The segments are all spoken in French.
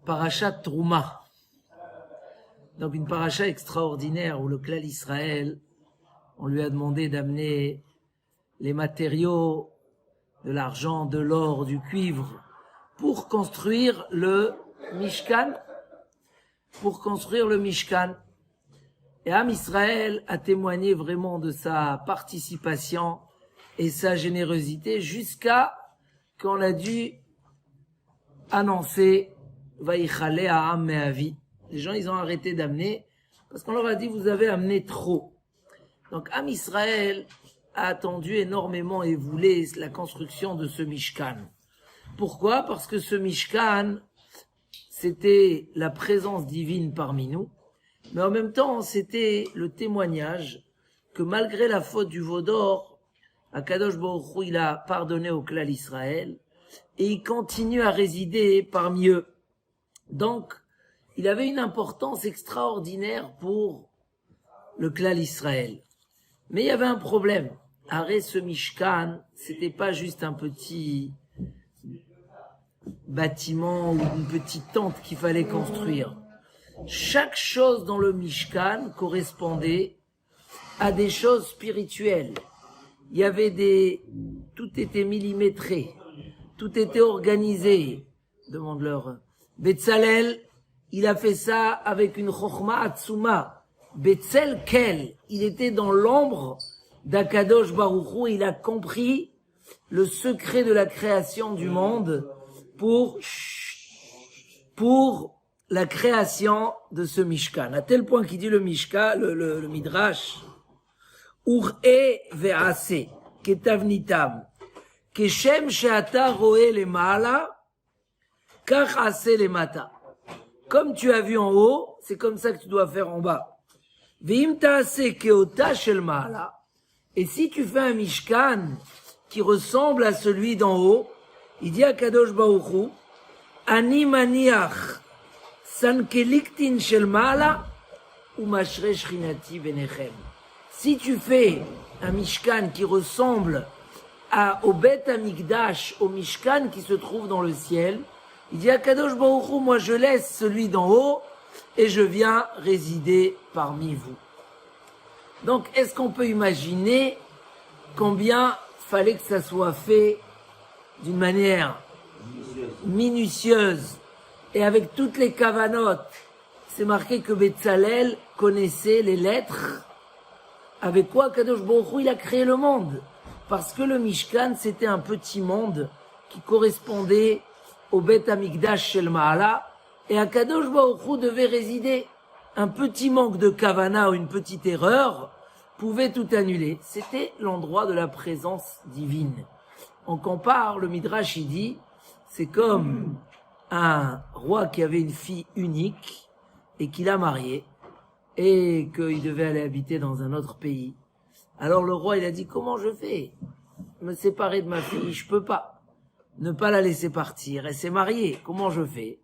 Parashat Trouma. Donc une paracha extraordinaire où le clan Israël, on lui a demandé d'amener les matériaux, de l'argent, de l'or, du cuivre, pour construire le Mishkan. Et Am Israël a témoigné vraiment de sa participation et sa générosité jusqu'à qu'on a dû annoncer Vaïchale à Am Me'avi. Les gens, ils ont arrêté d'amener parce qu'on leur a dit, vous avez amené trop. Donc, Am Israël a attendu énormément et voulait la construction de ce Mishkan. Pourquoi? Parce que ce Mishkan, c'était la présence divine parmi nous, mais en même temps, c'était le témoignage que malgré la faute du veau d'or, Akadosh Baruch Hu, il a pardonné au clan Israël et il continue à résider parmi eux. Donc, il avait une importance extraordinaire pour le clan Israël. Mais il y avait un problème. Arrête, ce Mishkan, c'était pas juste un petit bâtiment ou une petite tente qu'il fallait construire. Chaque chose dans le Mishkan correspondait à des choses spirituelles. Il y avait tout était millimétré, tout était organisé. Demande-leur. Betzalel, il a fait ça avec une chokhma atzuma. Betzel Kel, il était dans l'ombre d'Akadosh Baruch Hu, il a compris le secret de la création du monde pour la création de ce Mishkan. À tel point qu'il dit le Mishkan, le Midrash, Ur'e ve'ase, ketavnitam, keshem she'ata roe lema'ala, kach ase lemata. Comme tu as vu en haut, c'est comme ça que tu dois faire en bas. Ve'im ta'ase keota shel ma'ala. Et si tu fais un Mishkan qui ressemble à celui d'en haut, il dit à Kadosh Baruch Hu, Ani maniach sankeliktin shel ma'ala ou mashre shrinati benechem. Si tu fais un Mishkan qui ressemble au Bet Hamikdash, au Mishkan qui se trouve dans le ciel, il dit à Kadosh Baruch Hu, moi je laisse celui d'en haut et je viens résider parmi vous. Donc, est-ce qu'on peut imaginer combien fallait que ça soit fait d'une manière minutieuse et avec toutes les kavanotes? C'est marqué que Betzalel connaissait les lettres avec quoi Kadosh Baruch Hu, il a créé le monde. Parce que le Mishkan, c'était un petit monde qui correspondait au Bet Hamikdash Shel Ma'ala, et Kadosh Baruch Hu devait résider. Un petit manque de kavana ou une petite erreur pouvait tout annuler. C'était l'endroit de la présence divine. On compare, le Midrash il dit, c'est comme un roi qui avait une fille unique et qui l'a mariée et qu'il devait aller habiter dans un autre pays. Alors le roi il a dit, comment je fais? Me séparer de ma fille, je peux pas. Ne pas la laisser partir, elle s'est mariée, comment je fais?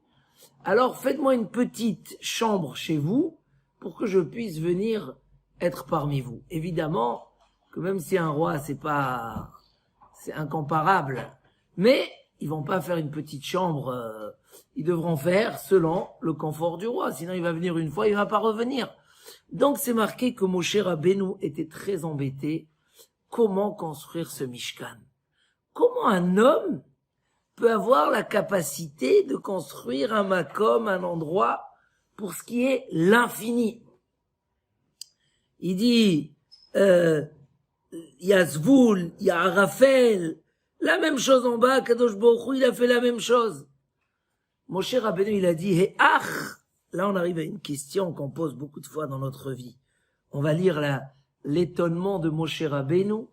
Alors faites-moi une petite chambre chez vous pour que je puisse venir être parmi vous. Évidemment que même si un roi c'est incomparable, mais ils vont pas faire une petite chambre, ils devront faire selon le confort du roi, sinon il va venir une fois, il va pas revenir. Donc c'est marqué que Moshe Rabbeinu était très embêté. Comment construire ce Mishkan? Comment un homme peut avoir la capacité de construire un makom, un endroit, pour ce qui est l'infini? Il dit, il y a Zvoul, il y a Arafel, la même chose en bas, Kadosh Baruch Hu, il a fait la même chose. Moshe Rabbeinu, il a dit, He ach. Là, on arrive à une question qu'on pose beaucoup de fois dans notre vie. On va lire l'étonnement de Moshe Rabbeinu,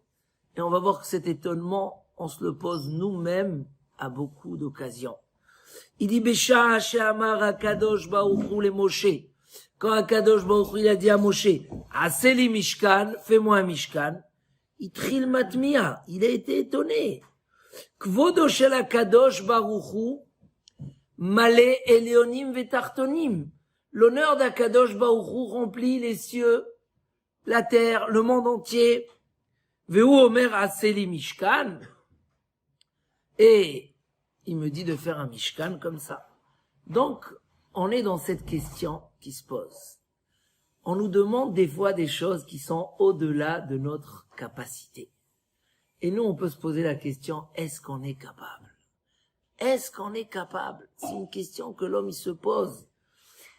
et on va voir que cet étonnement, on se le pose nous-mêmes à beaucoup d'occasions. Il dit, Besha she'amar HaKadosh Baruch Hu le Moshe. Quand HaKadosh Baruch Hu, il a dit à Moshe, Aseli Mishkan, fais-moi un Mishkan, Itril Matmia, il a été étonné. Kvodo shel HaKadosh Baruch Hu, Malé Elionim Vetartonim. L'honneur d'Akadosh Baruch Hu remplit les cieux, la terre, le monde entier. Veu Omer Aseli Mishkan. Et il me dit de faire un Mishkan comme ça. Donc, on est dans cette question qui se pose. On nous demande des fois des choses qui sont au-delà de notre capacité. Et nous, on peut se poser la question, est-ce qu'on est capable? Est-ce qu'on est capable? C'est une question que l'homme, il se pose.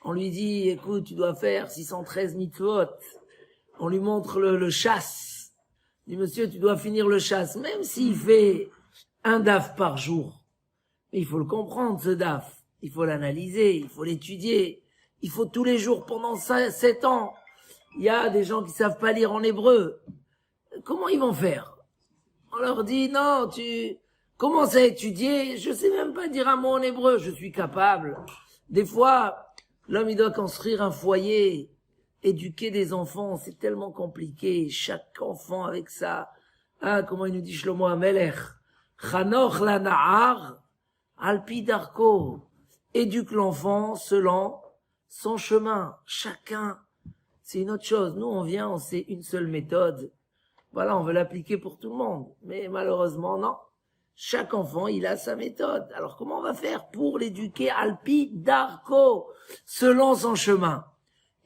On lui dit, écoute, tu dois faire 613 mitzvot. On lui montre le chasse. Il dit, monsieur, tu dois finir le chasse, même s'il fait un daf par jour. Mais il faut le comprendre, ce daf. Il faut l'analyser, il faut l'étudier. Il faut tous les jours pendant 7 ans. Il y a des gens qui savent pas lire en hébreu. Comment ils vont faire? On leur dit, non, tu commences à étudier. Je sais même pas dire un mot en hébreu. Je suis capable. Des fois, l'homme, il doit construire un foyer, éduquer des enfants. C'est tellement compliqué. Chaque enfant avec ça. Ah, comment il nous dit Shlomo HaMelech? Chanoch la na'ar, alpi darko. Éduque l'enfant selon son chemin. Chacun, c'est une autre chose. Nous, on vient, on sait une seule méthode. Voilà, on veut l'appliquer pour tout le monde. Mais malheureusement, non. Chaque enfant, il a sa méthode. Alors, comment on va faire pour l'éduquer alpi darko, selon son chemin?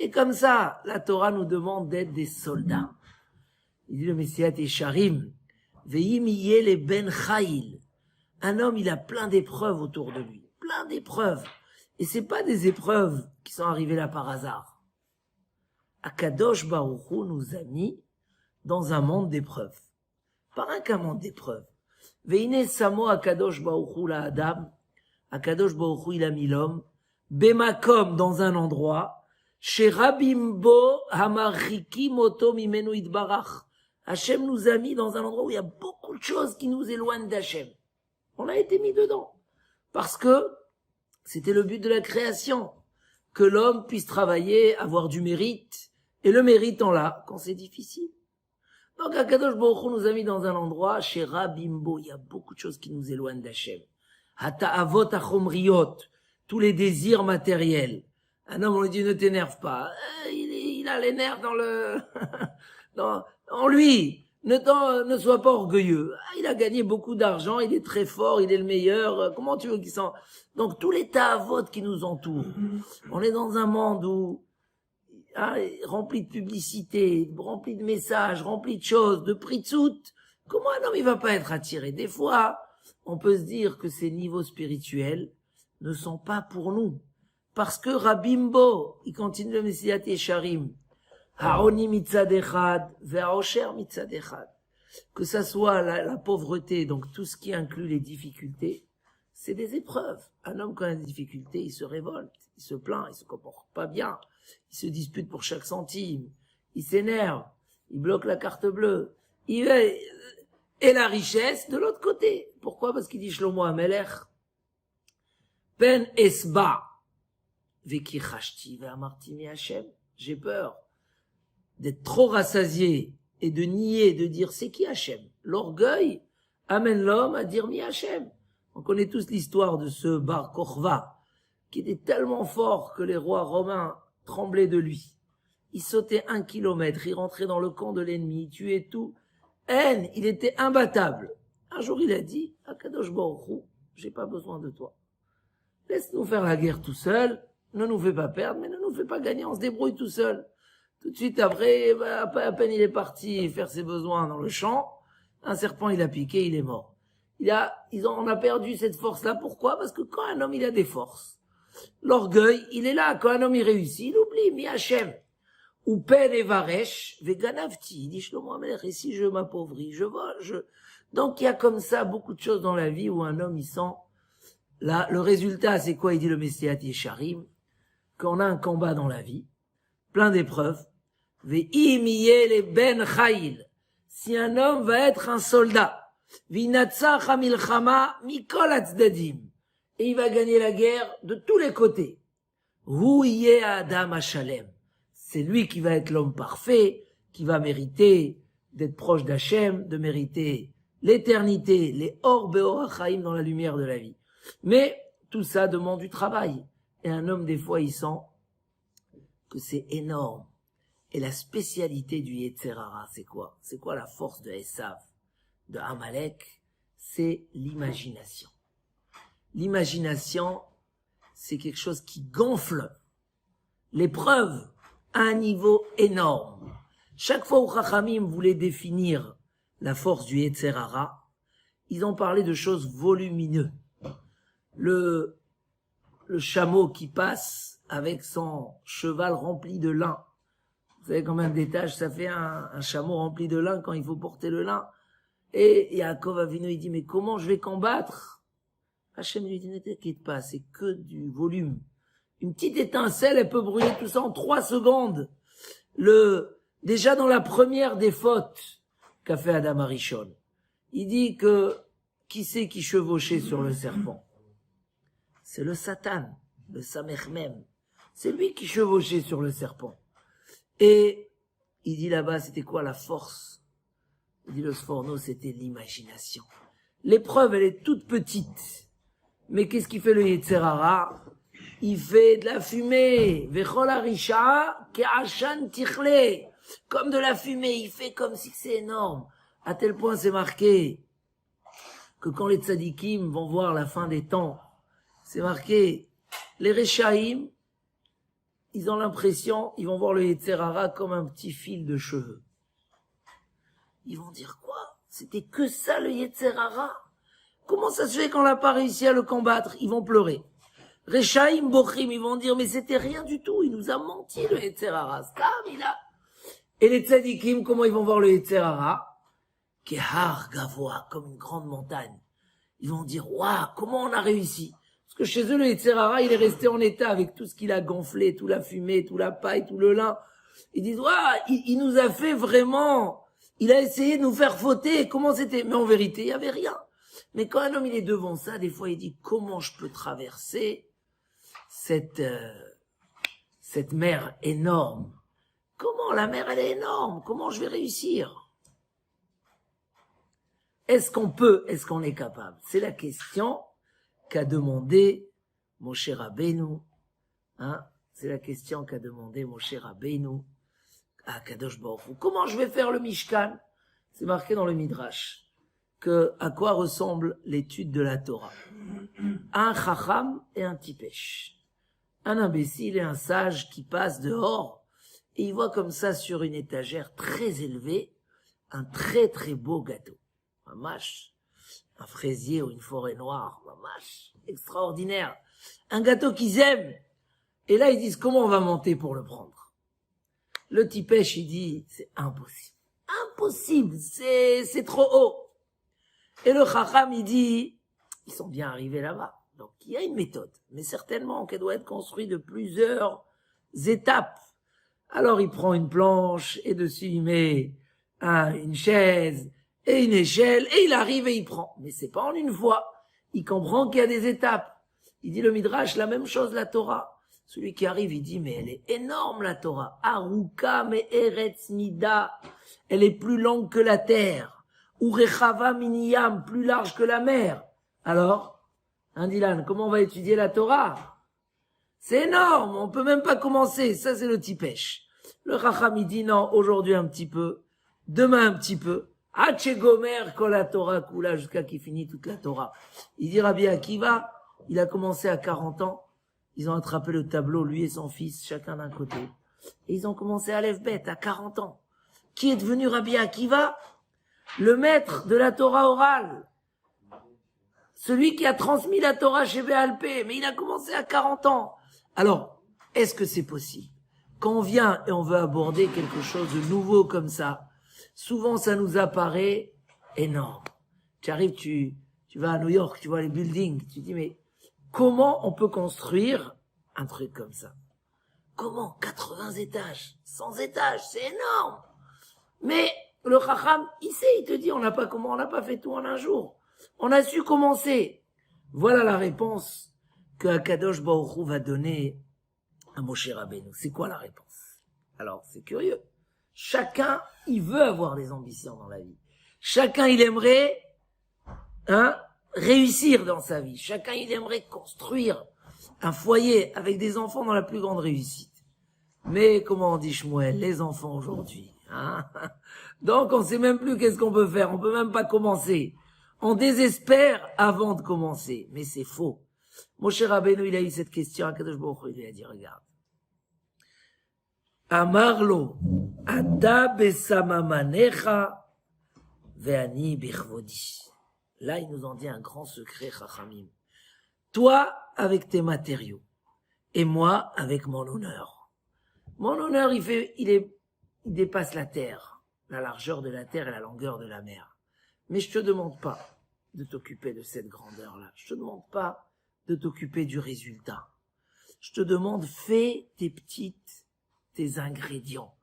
Et comme ça, la Torah nous demande d'être des soldats. Il dit le Messiat Yesharim, ve'im yeh ben chayil. Un homme, il a plein d'épreuves autour de lui. Plein d'épreuves. Et c'est pas des épreuves qui sont arrivées là par hasard. Akadosh Baruch Hu nous a mis dans un monde d'épreuves. Pas qu'un monde d'épreuves. Veine samo Akadosh Baruch Hu la Adam. Akadosh Baruch Hu, il a mis l'homme. Bemakom, dans un endroit. Chez Rabimbo Hamariki Moto Mimenu Itbarach. Hachem nous a mis dans un endroit où il y a beaucoup de choses qui nous éloignent d'Hachem. On a été mis dedans. Parce que c'était le but de la création. Que l'homme puisse travailler, avoir du mérite. Et le mérite en là, quand c'est difficile. Donc, Akadosh Baruch Hu nous a mis dans un endroit, chez Rabimbo, il y a beaucoup de choses qui nous éloignent d'Hachem. Hata'avot achomriot, tous les désirs matériels. Un homme, on lui dit, ne t'énerve pas. Il a les nerfs en lui. Ne sois pas orgueilleux. Il a gagné beaucoup d'argent, il est très fort, il est le meilleur. Comment tu veux qu'il s'en... Donc, tous les ta'avot qui nous entourent. On est dans un monde où, rempli de publicité, rempli de messages, rempli de choses, de pritzout. Comment un homme, il va pas être attiré? Des fois, on peut se dire que ces niveaux spirituels ne sont pas pour nous. Parce que Rabimbo, il continue le Messiat Yesharim, Ha'oni mitzad echad, ve'aosher mitzad echad. Que ça soit la pauvreté, donc tout ce qui inclut les difficultés, c'est des épreuves. Un homme, quand il a des difficultés, il se révolte, il se plaint, il se comporte pas bien, il se dispute pour chaque centime, il s'énerve, il bloque la carte bleue, et la richesse de l'autre côté. Pourquoi? Parce qu'il dit Shlomo HaMelech, pen esba, veki chashti ve'amarti mi Hashem. J'ai peur d'être trop rassasié et de nier, de dire c'est qui Hachem. L'orgueil amène l'homme à dire mi Hachem. On connaît tous l'histoire de ce Bar Kokhba, qui était tellement fort que les rois romains tremblaient de lui. Il sautait 1 kilomètre, il rentrait dans le camp de l'ennemi, il tuait tout. Il était imbattable. Un jour il a dit, Akadosh Baruch Hu, j'ai pas besoin de toi. Laisse-nous faire la guerre tout seul, ne nous fais pas perdre, mais ne nous fais pas gagner, on se débrouille tout seul. Tout de suite après, à peine il est parti faire ses besoins dans le champ, un serpent il a piqué, il est mort. On a perdu cette force-là. Pourquoi? Parce que quand un homme il a des forces, l'orgueil, il est là. Quand un homme il réussit, il oublie, mi Hachem. Ou pen et varesh, veganavti. Il dit Shlomo HaMelech, et si je m'appauvris, je vole, Donc il y a comme ça beaucoup de choses dans la vie où un homme il sent, là, le résultat c'est quoi? Il dit le Messiat Yesharim, qu'on a un combat dans la vie, plein d'épreuves. Ve'im yeh ben chayil. Si un homme va être un soldat, v'inatzach hamilchama mikol hatzdadim. Et il va gagner la guerre de tous les côtés. Hu yeh adam hashalem. C'est lui qui va être l'homme parfait, qui va mériter d'être proche d'Hachem, de mériter l'éternité, les or beor hachaim dans la lumière de la vie. Mais tout ça demande du travail. Et un homme, des fois, il sent que c'est énorme. Et la spécialité du Yetzer Hara, c'est quoi? C'est quoi la force de Esav, de Amalek? C'est l'imagination. L'imagination, c'est quelque chose qui gonfle l'épreuve à un niveau énorme. Chaque fois où Chachamim voulait définir la force du Yetzer Hara, ils ont parlé de choses volumineuses. Le chameau qui passe avec son cheval rempli de lin. Vous savez combien d'étages ça fait un chameau rempli de lin quand il faut porter le lin? Et Yaakov Avinu, il dit, mais comment je vais combattre? Hachem lui dit, ne t'inquiète pas, c'est que du volume. Une petite étincelle, elle peut brûler tout ça en 3 secondes. Déjà dans la première des fautes qu'a fait Adam Arishon, il dit que, qui c'est qui chevauchait sur le serpent? C'est le Satan, le Samech même. C'est lui qui chevauchait sur le serpent. Et il dit là-bas, c'était quoi la force? Il dit le Sforno, c'était l'imagination. L'épreuve, elle est toute petite. Mais qu'est-ce qu'il fait le Yetzer Hara? Il fait de la fumée. Vechol harisha ke'ashan tichle. Comme de la fumée, il fait comme si c'est énorme. À tel point, c'est marqué que quand les tzadikim vont voir la fin des temps, c'est marqué, les Rechaïm, ils ont l'impression, ils vont voir le Yetzer Hara comme un petit fil de cheveux. Ils vont dire quoi? C'était que ça le Yetzer Hara? Comment ça se fait qu'on n'a pas réussi à le combattre? Ils vont pleurer. Rechaïm Bochim, ils vont dire, mais c'était rien du tout, il nous a menti le Yetzer Hara. Et les tzadikim, comment ils vont voir le Yetzer Hara? Kehar Gavoa, comme une grande montagne. Ils vont dire, waouh, comment on a réussi? Parce que chez eux, le Yetzer Hara, il est resté en état avec tout ce qu'il a gonflé, toute la fumée, toute la paille, tout le lin. Ils disent, waouh, il nous a fait vraiment, il a essayé de nous faire fauter, comment c'était? Mais en vérité, il y avait rien. Mais quand un homme, il est devant ça, des fois, il dit, comment je peux traverser cette mer énorme? Comment la mer, elle est énorme? Comment je vais réussir? Est-ce qu'on peut? Est-ce qu'on est capable? C'est la question qu'a demandé Moshe Rabbeinu. C'est la question qu'a demandé Moshe Rabbeinu à Kadosh Baruch Hu. Comment je vais faire le Mishkan? C'est marqué dans le Midrash que à quoi ressemble l'étude de la Torah? Un Chacham et un Tipesh. Un imbécile et un sage qui passent dehors et il voit comme ça sur une étagère très élevée un très très beau gâteau. Mamash, un fraisier ou une forêt noire, mamash, extraordinaire. Un gâteau qu'ils aiment. Et là, ils disent, comment on va monter pour le prendre? Le Tipesh, il dit, c'est impossible. Impossible, c'est trop haut. Et le Chacham, il dit, ils sont bien arrivés là-bas. Donc, il y a une méthode, mais certainement qu'elle doit être construite de plusieurs étapes. Alors, il prend une planche, et dessus, il met une chaise, et une échelle, et il arrive et il prend. Mais c'est pas en une fois. Il comprend qu'il y a des étapes. Il dit le Midrash, la même chose, la Torah. Celui qui arrive, il dit, mais elle est énorme, la Torah. Aruka me eretz nida. Elle est plus longue que la terre. Urechava miniyam, plus large que la mer. Alors, Dylan, comment on va étudier la Torah? C'est énorme, on peut même pas commencer. Ça, c'est le Tipesh. Le Chacham, il dit, non, aujourd'hui un petit peu, demain un petit peu. Gomer kol la Torah kula, jusqu'à qu'il finit toute la Torah. Il dit Rabbi Akiva, il a commencé à 40 ans. Ils ont attrapé le tableau, lui et son fils, chacun d'un côté. Et ils ont commencé à Aleph-Bet à 40 ans. Qui est devenu Rabbi Akiva? Le maître de la Torah orale. Celui qui a transmis la Torah chez Béalpé. Mais il a commencé à 40 ans. Alors, est-ce que c'est possible? Quand on vient et on veut aborder quelque chose de nouveau comme ça, souvent ça nous apparaît énorme. Tu arrives, tu vas à New York, tu vois les buildings, tu dis mais comment on peut construire un truc comme ça? Comment? 80 étages, 100 étages, c'est énorme. Mais le Chacham, il sait, il te dit on n'a pas fait tout en un jour. On a su commencer. Voilà la réponse que Akadosh Baruch Hu va donner à Moshe Rabbeinu. C'est quoi la réponse? Alors, c'est curieux. Chacun, il veut avoir des ambitions dans la vie. Chacun, il aimerait, réussir dans sa vie. Chacun, il aimerait construire un foyer avec des enfants dans la plus grande réussite. Mais, comment on dit Shmuel, les enfants aujourd'hui, Donc, on sait même plus qu'est-ce qu'on peut faire. On peut même pas commencer. On désespère avant de commencer. Mais c'est faux. Moshe Rabbeinu, il a eu cette question, Akadosh Baruch Hu, il lui a dit, regarde. Amarlo, Ata besamamanecha, ve'ani bichvodi. Là, il nous en dit un grand secret, Chachamim. Toi, avec tes matériaux, et moi, avec mon honneur. Mon honneur, il dépasse la terre, la largeur de la terre et la longueur de la mer. Mais je te demande pas de t'occuper de cette grandeur-là. Je te demande pas de t'occuper du résultat. Je te demande, fais tes ingrédients.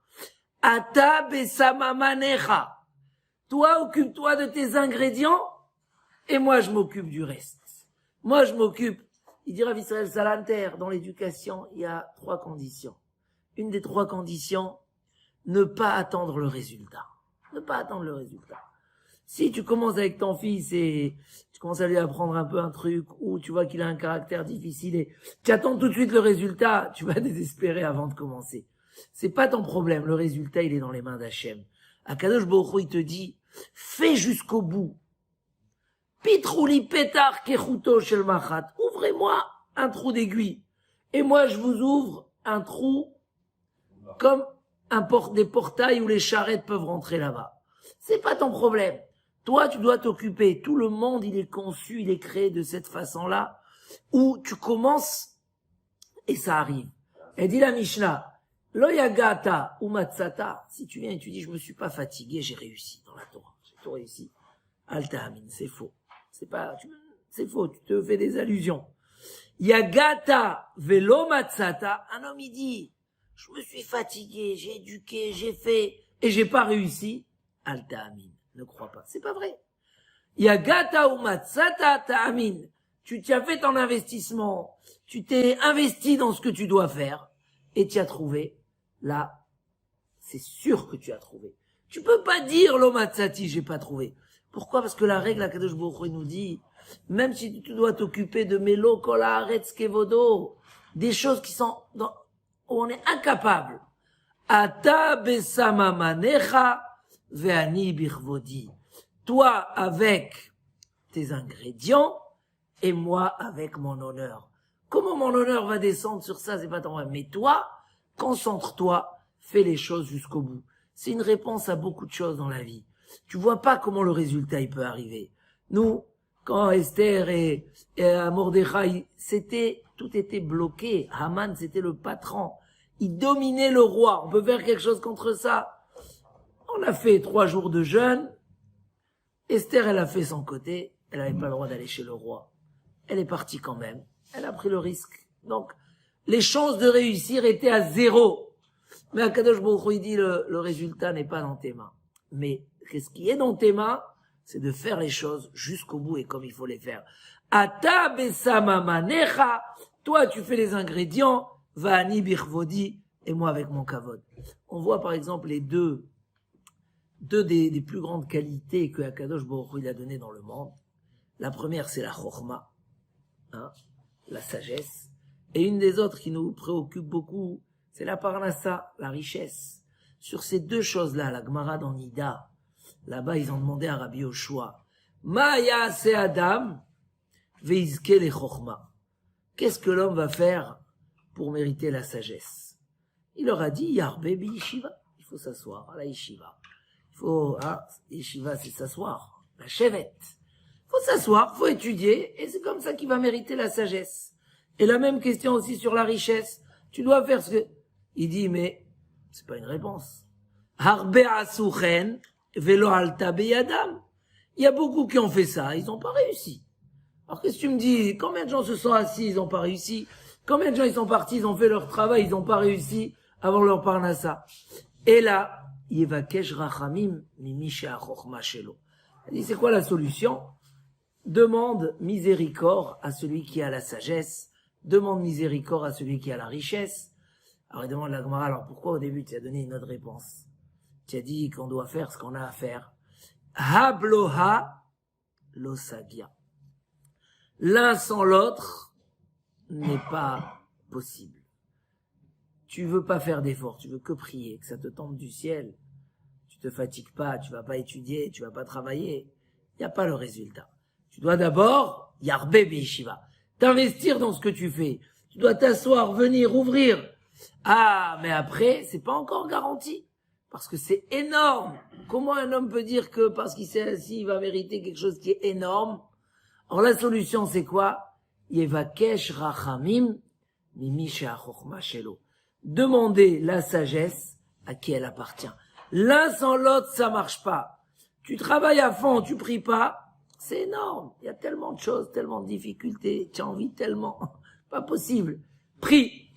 Ata besamamanecha. Toi, occupe-toi de tes ingrédients, et moi, je m'occupe du reste. Moi, je m'occupe. Il dira Israël Salanter, dans l'éducation, il y a 3 conditions. Une des 3 conditions, ne pas attendre le résultat. Ne pas attendre le résultat. Si tu commences avec ton fils et tu commences à lui apprendre un peu un truc, ou tu vois qu'il a un caractère difficile et tu attends tout de suite le résultat, tu vas désespérer avant de commencer. C'est pas ton problème, le résultat il est dans les mains d'Hachem. Akadosh Baruch Hu, il te dit, fais jusqu'au bout. Pitrouli petar kechuto shel machat. Ouvrez-moi un trou d'aiguille. Et moi je vous ouvre un trou comme des portails où les charrettes peuvent rentrer là-bas. C'est pas ton problème. Toi, tu dois t'occuper. Tout le monde, il est conçu, il est créé de cette façon-là, où tu commences et ça arrive. Elle dit la Mishnah, lo yagata ou matzata. Si tu viens et tu dis, je me suis pas fatigué, j'ai réussi dans la Torah. J'ai tout réussi. Altahamin, c'est faux. C'est faux. Tu te fais des allusions. Yagata velo matzata. Un homme, il dit, je me suis fatigué, j'ai éduqué, j'ai fait, et j'ai pas réussi. Altahamin. Ne crois pas. C'est pas vrai. Yagata ou matzata ta'amin. Tu t'y as fait ton investissement. Tu t'es investi dans ce que tu dois faire. Et tu as trouvé. Là, c'est sûr que tu as trouvé. Tu peux pas dire lo matzati, j'ai pas trouvé. Pourquoi? Parce que la règle, la Kadosh Baruch Hu nous dit, même si tu dois t'occuper de melo kola aretz kevodo, des choses qui sont où on est incapable. Ata besamamanecha ve'ani bichvodi. Toi avec tes ingrédients et moi avec mon honneur. Comment mon honneur va descendre sur ça, c'est pas ton problème. Mais toi, concentre-toi, fais les choses jusqu'au bout. C'est une réponse à beaucoup de choses dans la vie. Tu vois pas comment le résultat il peut arriver. Nous, quand Esther et Mordechai, tout était bloqué. Haman, c'était le patron. Il dominait le roi. On peut faire quelque chose contre ça. On a fait 3 jours de jeûne. Esther, elle a fait son côté. Elle n'avait pas le droit d'aller chez le roi. Elle est partie quand même. Elle a pris le risque. Donc, les chances de réussir étaient à 0. Mais Akadosh Baruch Hu, il dit, le résultat n'est pas dans tes mains. Mais, qu'est-ce qui est dans tes mains? C'est de faire les choses jusqu'au bout et comme il faut les faire. Ata besamamanecha. Toi, tu fais les ingrédients. Va'ani bichvodi. Et moi avec mon kavod. On voit par exemple les deux des plus grandes qualités que Akadosh Baruch Hu il a donné dans le monde. La première, c'est la chorma, la sagesse. Et une des autres qui nous préoccupe beaucoup, c'est la parnassa, la richesse. Sur ces 2 choses-là, la Gemara dans Nida, là-bas, ils ont demandé à Rabbi Yoshua, Ma ya'ase Adam veizke le chorma. Qu'est-ce que l'homme va faire pour mériter la sagesse? Il leur a dit, Yarbe bi yeshiva. Il faut s'asseoir à la yeshiva. Yeshiva, c'est s'asseoir. La chevette. Faut s'asseoir, faut étudier, et c'est comme ça qu'il va mériter la sagesse. Et la même question aussi sur la richesse. Tu dois faire ce que... Il dit, mais c'est pas une réponse. Harbe asuchen velo alta beyadam. Il y a beaucoup qui ont fait ça, ils n'ont pas réussi. Alors qu'est-ce que tu me dis? Combien de gens se sont assis, ils n'ont pas réussi? Combien de gens ils sont partis, ils ont fait leur travail, ils n'ont pas réussi avant leur parnassa? Et là, Yevakesh rachamim mimi she'achokma shelo. Il dit, c'est quoi la solution? Demande miséricorde à celui qui a la sagesse. Demande miséricorde à celui qui a la richesse. Alors il demande la Gemara, alors pourquoi au début tu as donné une autre réponse? Tu as dit qu'on doit faire ce qu'on a à faire. Habloha losagia. L'un sans l'autre n'est pas possible. Tu veux pas faire d'effort, tu veux que prier, que ça te tombe du ciel. Tu te fatigues pas, tu vas pas étudier, tu vas pas travailler. Il n'y a pas le résultat. Tu dois d'abord, yarbe yeshiva. t'investir dans ce que tu fais. Tu dois t'asseoir, venir, ouvrir. Ah, mais après, c'est pas encore garanti. Parce que c'est énorme. Comment un homme peut dire que parce qu'il s'est assis, il va mériter quelque chose qui est énorme? Alors la solution, c'est quoi? Yevakesh rachamim mimi she'achokma shelo. Demander la sagesse à qui elle appartient. L'un sans l'autre, ça marche pas. Tu travailles à fond, tu pries pas, c'est énorme. Il y a tellement de choses, tellement de difficultés, tu as envie tellement, pas possible. Prie,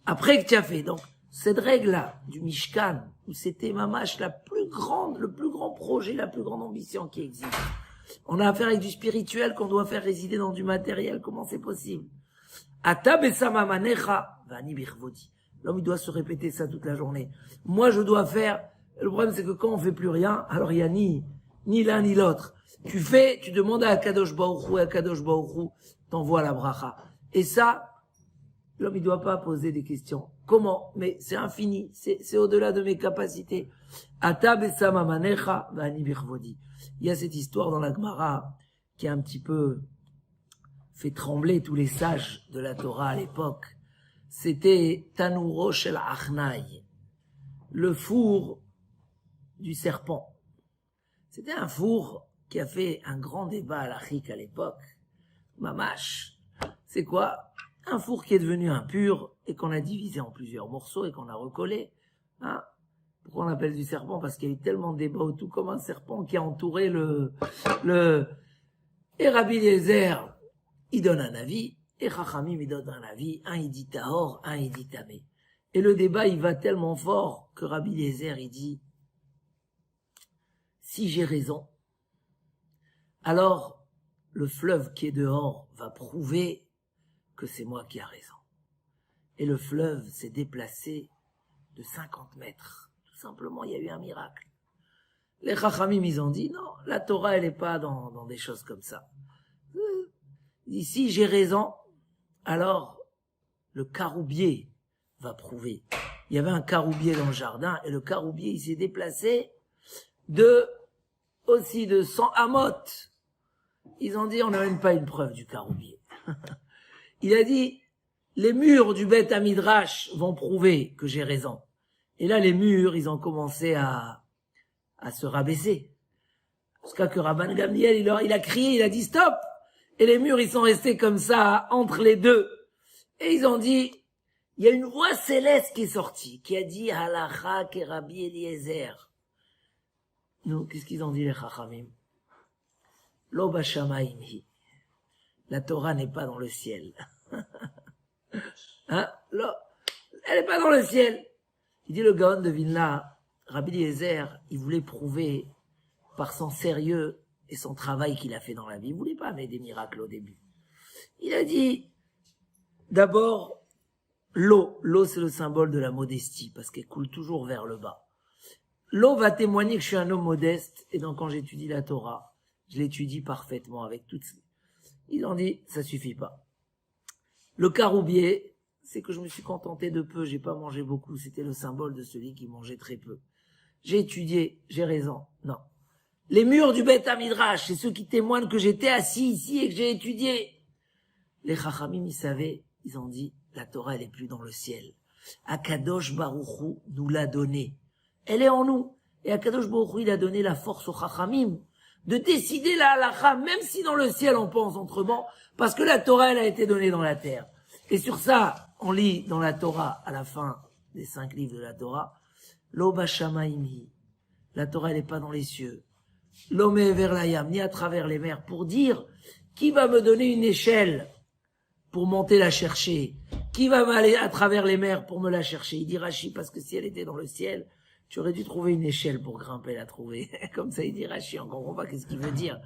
après que tu as fait. Donc, cette règle-là, du Mishkan, où c'était mamash la plus grande, le plus grand projet, la plus grande ambition qui existe. On a affaire avec du spirituel qu'on doit faire résider dans du matériel, comment c'est possible? Ata besama manecha, vani birvodi. L'homme, il doit se répéter ça toute la journée. Moi, je dois faire. Le problème, c'est que quand on fait plus rien, alors il y a ni l'un ni l'autre. Tu fais, tu demandes à Akadosh Baruch Hu, et Akadosh Baruch Hu t'envoie la bracha. Et ça, l'homme, il doit pas poser des questions. Comment? Mais c'est infini. C'est au-delà de mes capacités. Ata besama manecha, vani birvodi. Il y a cette histoire dans la Gemara qui a un petit peu fait trembler tous les sages de la Torah à l'époque. C'était Tanuro shel Achnai, le four du serpent. C'était un four qui a fait un grand débat à l'Afrique à l'époque. Mamash, c'est quoi? Un four qui est devenu impur et qu'on a divisé en plusieurs morceaux et qu'on a recollé. Hein? Pourquoi on l'appelle du serpent? Parce qu'il y a eu tellement de débats autour comme un serpent qui a entouré Et Rabbi Eliezer, il donne un avis. Et Chachamim, il donne un avis, un il dit Tahor, un il dit Tamé. Et le débat, il va tellement fort que Rabbi Eliezer, il dit, si j'ai raison, alors le fleuve qui est dehors va prouver que c'est moi qui ai raison. Et le fleuve s'est déplacé de 50 mètres. Tout simplement, il y a eu un miracle. Les Chachamim, ils ont dit, non, la Torah, elle n'est pas dans des choses comme ça. Il dit, si j'ai raison, alors le caroubier va prouver. Il y avait un caroubier dans le jardin et le caroubier, il s'est déplacé aussi de 100 amotes. Ils ont dit, on n'a même pas une preuve du caroubier. Il a dit, les murs du Beth Amidrash vont prouver que j'ai raison. Et là, les murs, ils ont commencé à se rabaisser. Jusqu'à que Rabban Gamliel, il a crié, il a dit stop! Et les murs, ils sont restés comme ça, entre les deux. Et ils ont dit, il y a une voix céleste qui est sortie, qui a dit, Halacha ke Rabbi Eliezer. Nous, qu'est-ce qu'ils ont dit les Chachamim? Lo bashamayim hi. La Torah n'est pas dans le ciel. Hein? Elle n'est pas dans le ciel. Il dit le Gaon de Vilna, Rabbi Eliezer, il voulait prouver par son sérieux et son travail qu'il a fait dans la vie. Il voulait pas amener des miracles au début. Il a dit, d'abord, l'eau. L'eau, c'est le symbole de la modestie, parce qu'elle coule toujours vers le bas. L'eau va témoigner que je suis un homme modeste, et donc quand j'étudie la Torah, je l'étudie parfaitement avec toutes ces... Ils ont dit, ça suffit pas. Le caroubier, c'est que je me suis contenté de peu, j'ai pas mangé beaucoup, c'était le symbole de celui qui mangeait très peu. J'ai étudié, j'ai raison. Non. Les murs du Beth Amidrash, c'est ceux qui témoignent que j'étais assis ici et que j'ai étudié. Les Chachamim, ils savaient, ils ont dit, la Torah, elle est plus dans le ciel. Akadosh Baruch Hu nous l'a donnée. Elle est en nous. Et Akadosh Baruch Hu, il a donné la force aux Chachamim de décider la halakha, même si dans le ciel on pense autrement, parce que la Torah, elle a été donnée dans la terre. Et sur ça, on lit dans la Torah, à la fin des 5 livres de la Torah, Lo bashamayim. La Torah, elle n'est pas dans les cieux. L'homme vers la yam, ni à travers les mers, pour dire qui va me donner une échelle pour monter la chercher, qui va m'aller à travers les mers pour me la chercher. Il dit Rashi, parce que si elle était dans le ciel, tu aurais dû trouver une échelle pour grimper la trouver. Comme ça, il dit Rashi, on comprend pas qu'est-ce qu'il veut dire.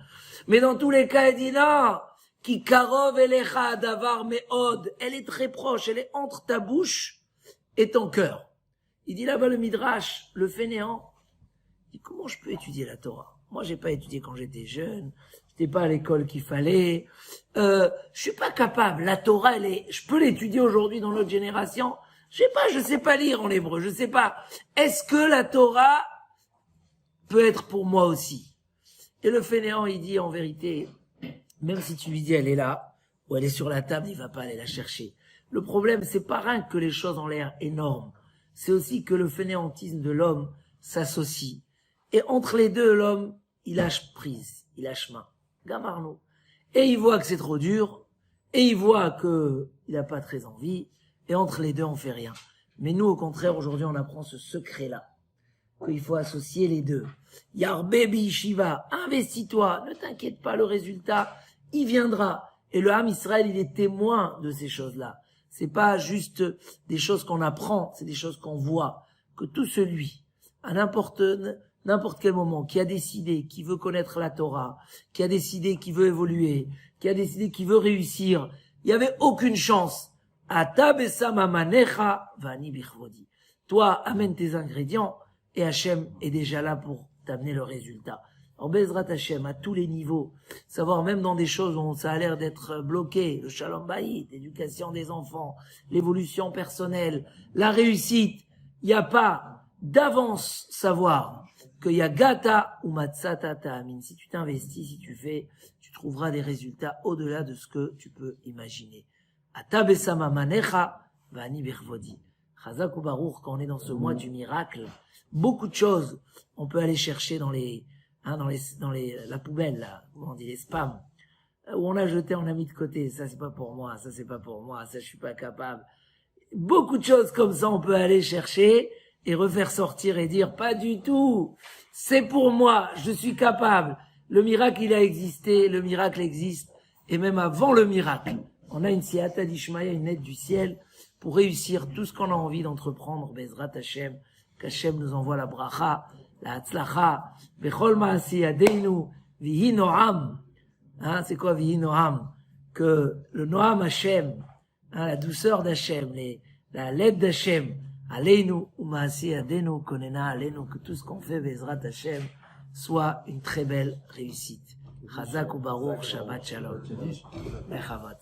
Mais dans tous les cas, il dit non, qui karov elecha davar meod, elle est très proche, elle est entre ta bouche et ton cœur. Il dit là-bas le Midrash, le fainéant, il dit comment je peux étudier la Torah? Moi, j'ai pas étudié quand j'étais jeune. J'étais pas à l'école qu'il fallait. Je suis pas capable. La Torah, je peux l'étudier aujourd'hui dans notre génération. Je sais pas lire en hébreu. Je sais pas. Est-ce que la Torah peut être pour moi aussi? Et le fainéant, il dit en vérité, même si tu lui dis elle est là, ou elle est sur la table, il va pas aller la chercher. Le problème, c'est pas rien que les choses ont l'air énormes. C'est aussi que le fainéantisme de l'homme s'associe. Et entre les deux, l'homme, il lâche prise, il lâche main. Gamarno. Et il voit que c'est trop dur, et il voit que il a pas très envie, et entre les deux, on fait rien. Mais nous, au contraire, aujourd'hui, on apprend ce secret-là, qu'il faut associer les deux. Yarbebi Shiva, investis-toi, ne t'inquiète pas, le résultat, il viendra. Et le Ham Israël, il est témoin de ces choses-là. C'est pas juste des choses qu'on apprend, c'est des choses qu'on voit. Que tout celui, à n'importe quel moment, qui a décidé, qui veut connaître la Torah, qui a décidé, qui veut évoluer, qui a décidé, qui veut réussir, il n'y avait aucune chance. Ata besama manecha vani bichvodi. Toi, amène tes ingrédients et Hachem est déjà là pour t'amener le résultat. En Bezrat Hachem, à tous les niveaux, savoir même dans des choses où ça a l'air d'être bloqué, le shalom bayit, l'éducation des enfants, l'évolution personnelle, la réussite, il n'y a pas d'avance savoir qu'il y a gata ou matzata ta'amin. Si tu t'investis, si tu fais, tu trouveras des résultats au-delà de ce que tu peux imaginer. Ata besama manecha vani birvodi. Chazak ou Baruch, quand on est dans ce mois du miracle, beaucoup de choses, on peut aller chercher dans la poubelle, là, où on dit les spams, où on a jeté, on a mis de côté, ça c'est pas pour moi, ça c'est pas pour moi, ça je suis pas capable. Beaucoup de choses comme ça, on peut aller chercher et refaire sortir et dire, pas du tout, c'est pour moi, je suis capable. Le miracle, il a existé, le miracle existe, et même avant le miracle, on a une siyata d'Ishmaïa, une aide du ciel, pour réussir tout ce qu'on a envie d'entreprendre, Bezrat Hashem, qu'Hachem nous envoie la bracha, la hatzlacha, bechol ma'asi yadeinu, vihi noam. Hein, c'est quoi vihi noam? Que le noam Hashem, hein, la douceur d'Hachem, la l'aide d'Hachem, aleinu, ou ma'asi yadeinu, konena aleinu, que tout ce qu'on fait, Bezrat Hashem, soit une très belle réussite. Chazak ou Baruch, Shabbat Shalom. Mechavat.